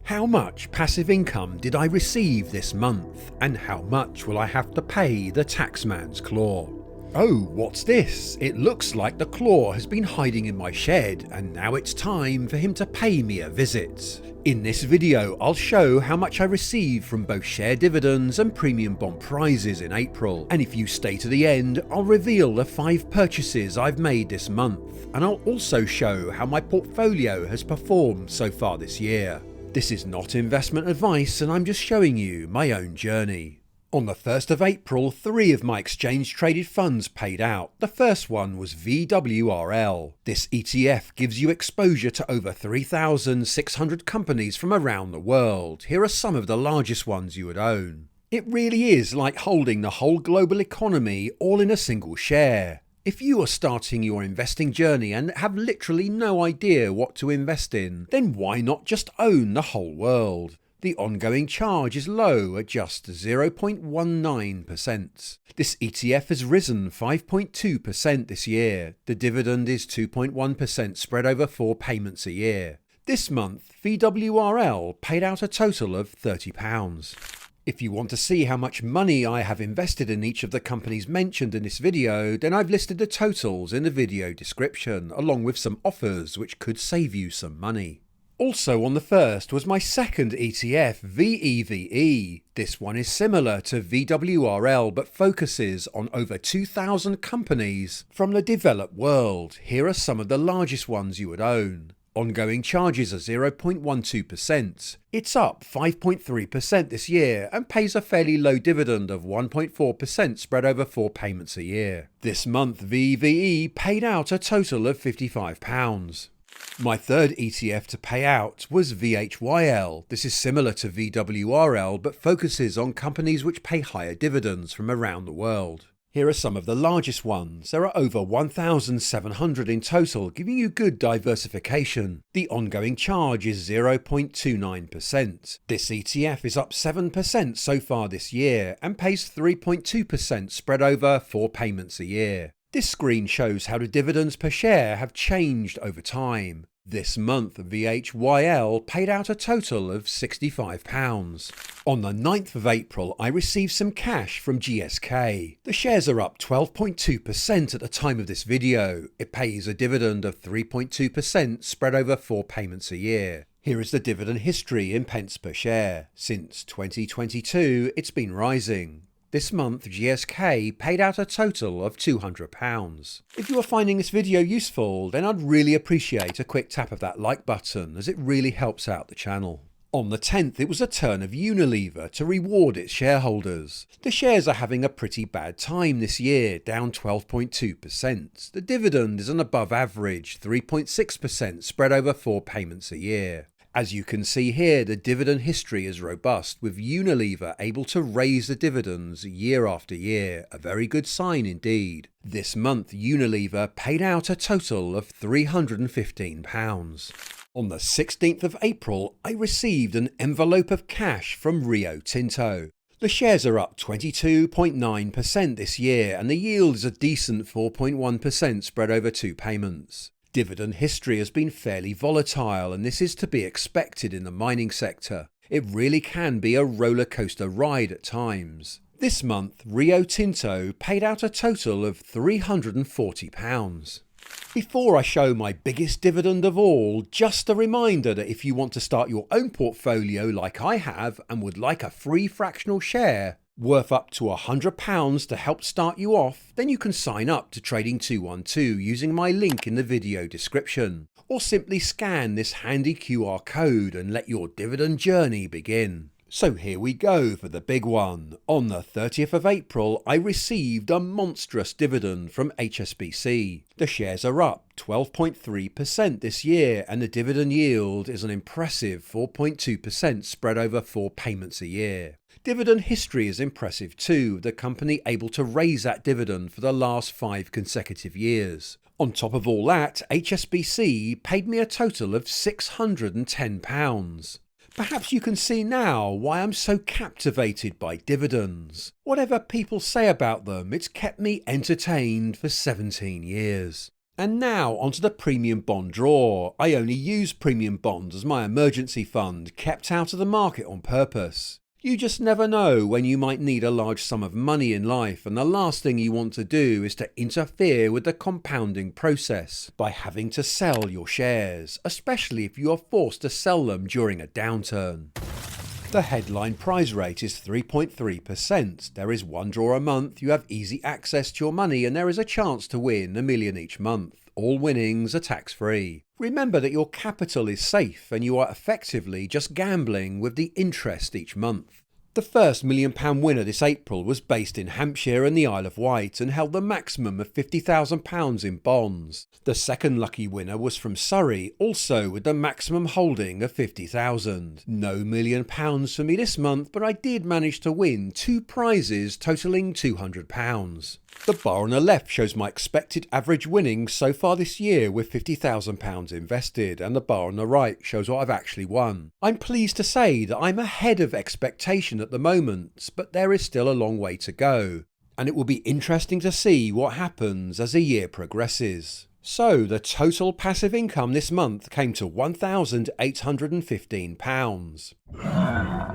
How much passive income did I receive this month, and how much will I have to pay the taxman's claw? Oh, what's this? It looks like the claw has been hiding in my shed, and now it's time for him to pay me a visit. In this video, I'll show how much I received from both share dividends and premium bond prizes in April, and if you stay to the end, I'll reveal the 5 purchases I've made this month, and I'll also show how my portfolio has performed so far this year. This is not investment advice, and I'm just showing you my own journey. On the 1st of April, 3 of my exchange-traded funds paid out. The first one was VWRL. This ETF gives you exposure to over 3,600 companies from around the world. Here are some of the largest ones you would own. It really is like holding the whole global economy all in a single share. If you are starting your investing journey and have literally no idea what to invest in, then why not just own the whole world? The ongoing charge is low at just 0.19%. This ETF has risen 5.2% this year. The dividend is 2.1% spread over 4 payments a year. This month, VWRL paid out a total of £30. If you want to see how much money I have invested in each of the companies mentioned in this video, then I've listed the totals in the video description, along with some offers which could save you some money. Also on the 1st was my second ETF, VEVE. This one is similar to VWRL but focuses on over 2,000 companies from the developed world. Here are some of the largest ones you would own. Ongoing charges are 0.12%. It's up 5.3% this year and pays a fairly low dividend of 1.4% spread over 4 payments a year. This month, VEVE paid out a total of £55. My third ETF to pay out was VHYL. This is similar to VWRL but focuses on companies which pay higher dividends from around the world. Here are some of the largest ones. There are over 1,700 in total, giving you good diversification. The ongoing charge is 0.29%. This ETF is up 7% so far this year and pays 3.2% spread over 4 payments a year. This screen shows how the dividends per share have changed over time. This month, VHYL paid out a total of £65. On the 9th of April, I received some cash from GSK. The shares are up 12.2% at the time of this video. It pays a dividend of 3.2% spread over 4 payments a year. Here is the dividend history in pence per share. Since 2022, it's been rising. This month, GSK paid out a total of £200. If you are finding this video useful, then I'd really appreciate a quick tap of that like button, as it really helps out the channel. On the 10th, it was a turn of Unilever to reward its shareholders. The shares are having a pretty bad time this year, down 12.2%. The dividend is an above average 3.6% spread over 4 payments a year. As you can see here, the dividend history is robust, with Unilever able to raise the dividends year after year, a very good sign indeed. This month, Unilever paid out a total of £315. On the 16th of April, I received an envelope of cash from Rio Tinto. The shares are up 22.9% this year, and the yield is a decent 4.1% spread over 2 payments. Dividend history has been fairly volatile, and this is to be expected in the mining sector. It really can be a roller coaster ride at times. This month, Rio Tinto paid out a total of £340. Before I show my biggest dividend of all, just a reminder that if you want to start your own portfolio like I have and would like a free fractional share worth up to £100 to help start you off, then you can sign up to Trading 212 using my link in the video description, or simply scan this handy QR code and let your dividend journey begin. So here we go for the big one. On the 30th of April, I received a monstrous dividend from HSBC. The shares are up 12.3% this year, and the dividend yield is an impressive 4.2% spread over 4 payments a year. Dividend history is impressive too, the company able to raise that dividend for the last 5 consecutive years. On top of all that, HSBC paid me a total of £610. Perhaps you can see now why I'm so captivated by dividends. Whatever people say about them, it's kept me entertained for 17 years. And now onto the premium bond draw. I only use premium bonds as my emergency fund, kept out of the market on purpose. You just never know when you might need a large sum of money in life, and the last thing you want to do is to interfere with the compounding process by having to sell your shares, especially if you are forced to sell them during a downturn. The headline prize rate is 3.3%. There is one draw a month, you have easy access to your money, and there is a chance to win $1 million each month. All winnings are tax-free. Remember that your capital is safe and you are effectively just gambling with the interest each month. The first £1 million winner this April was based in Hampshire and the Isle of Wight and held the maximum of £50,000 in bonds. The second lucky winner was from Surrey, also with the maximum holding of £50,000. No £1 million for me this month, but I did manage to win 2 prizes totalling £200. The bar on the left shows my expected average winnings so far this year with £50,000 invested, and the bar on the right shows what I've actually won. I'm pleased to say that I'm ahead of expectation at the moment, but there is still a long way to go, and it will be interesting to see what happens as the year progresses. So the total passive income this month came to £1,815.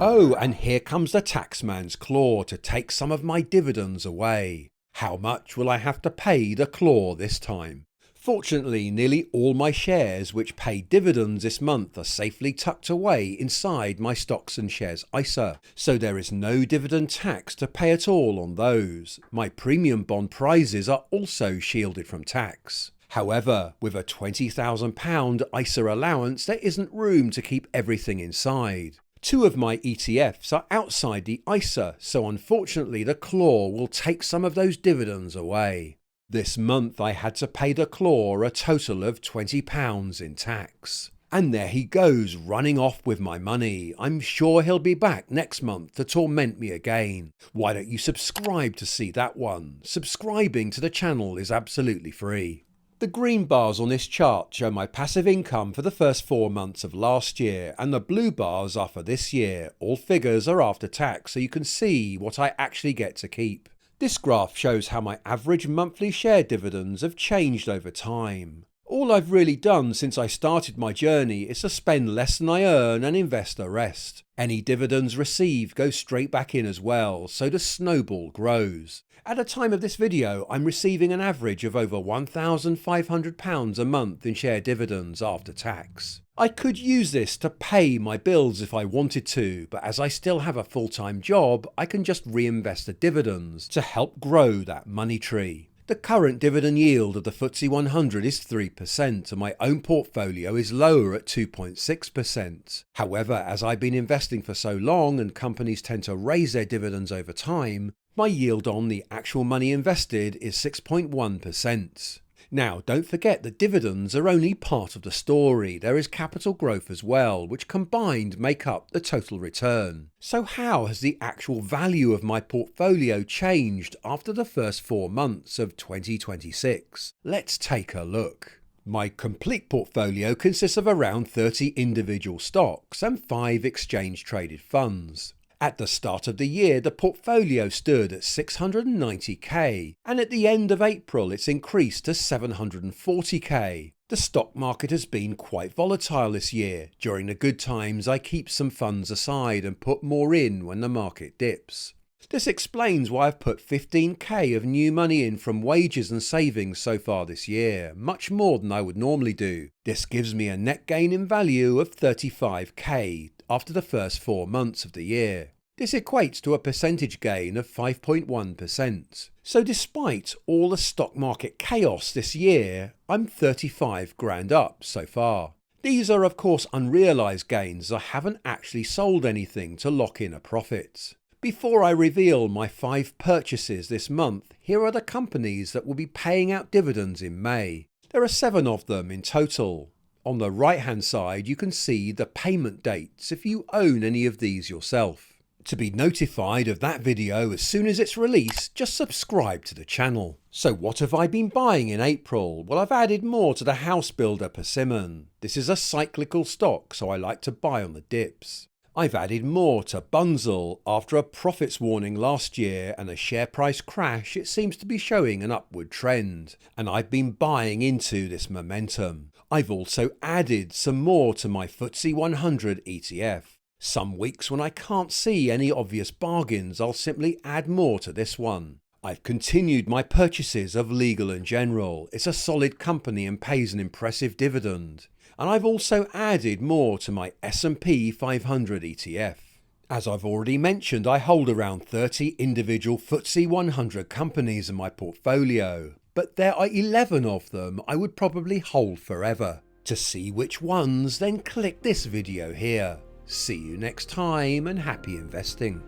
Oh, and here comes the taxman's claw to take some of my dividends away. How much will I have to pay the claw this time? Fortunately, nearly all my shares which pay dividends this month are safely tucked away inside my stocks and shares ISA, so there is no dividend tax to pay at all on those. My premium bond prizes are also shielded from tax. However, with a £20,000 ISA allowance, there isn't room to keep everything inside. 2 of my ETFs are outside the ISA, so unfortunately the claw will take some of those dividends away. This month I had to pay the claw a total of £20 in tax. And there he goes, running off with my money. I'm sure he'll be back next month to torment me again. Why don't you subscribe to see that one? Subscribing to the channel is absolutely free. The green bars on this chart show my passive income for the first 4 months of last year, and the blue bars are for this year. All figures are after tax, so you can see what I actually get to keep. This graph shows how my average monthly share dividends have changed over time. All I've really done since I started my journey is to spend less than I earn and invest the rest. Any dividends received go straight back in as well, so the snowball grows. At the time of this video, I'm receiving an average of over £1,500 a month in share dividends after tax. I could use this to pay my bills if I wanted to, but as I still have a full-time job, I can just reinvest the dividends to help grow that money tree. The current dividend yield of the FTSE 100 is 3%, and my own portfolio is lower at 2.6%. However, as I've been investing for so long and companies tend to raise their dividends over time, my yield on the actual money invested is 6.1%. Now, don't forget that dividends are only part of the story. There is capital growth as well, which combined make up the total return. So how has the actual value of my portfolio changed after the first 4 months of 2026? Let's take a look. My complete portfolio consists of around 30 individual stocks and 5 exchange-traded funds. At the start of the year, the portfolio stood at 690k, and at the end of April it's increased to 740k. The stock market has been quite volatile this year. During the good times I keep some funds aside and put more in when the market dips. This explains why I've put 15k of new money in from wages and savings so far this year, much more than I would normally do. This gives me a net gain in value of 35k after the first 4 months of the year. This equates to a percentage gain of 5.1%. So despite all the stock market chaos this year, I'm 35 grand up so far. These are of course unrealised gains. I haven't actually sold anything to lock in a profit. Before I reveal my 5 purchases this month, here are the companies that will be paying out dividends in May. There are 7 of them in total. On the right hand side you can see the payment dates if you own any of these yourself. To be notified of that video as soon as it's released, just subscribe to the channel. So what have I been buying in April? Well, I've added more to the house builder Persimmon. This is a cyclical stock, so I like to buy on the dips. I've added more to Bunzl. After a profits warning last year and a share price crash, it seems to be showing an upward trend, and I've been buying into this momentum. I've also added some more to my FTSE 100 ETF. Some weeks when I can't see any obvious bargains, I'll simply add more to this one. I've continued my purchases of Legal & General. It's a solid company and pays an impressive dividend. And I've also added more to my S&P 500 ETF. As I've already mentioned, I hold around 30 individual FTSE 100 companies in my portfolio, but there are 11 of them I would probably hold forever. To see which ones, then click this video here. See you next time and happy investing.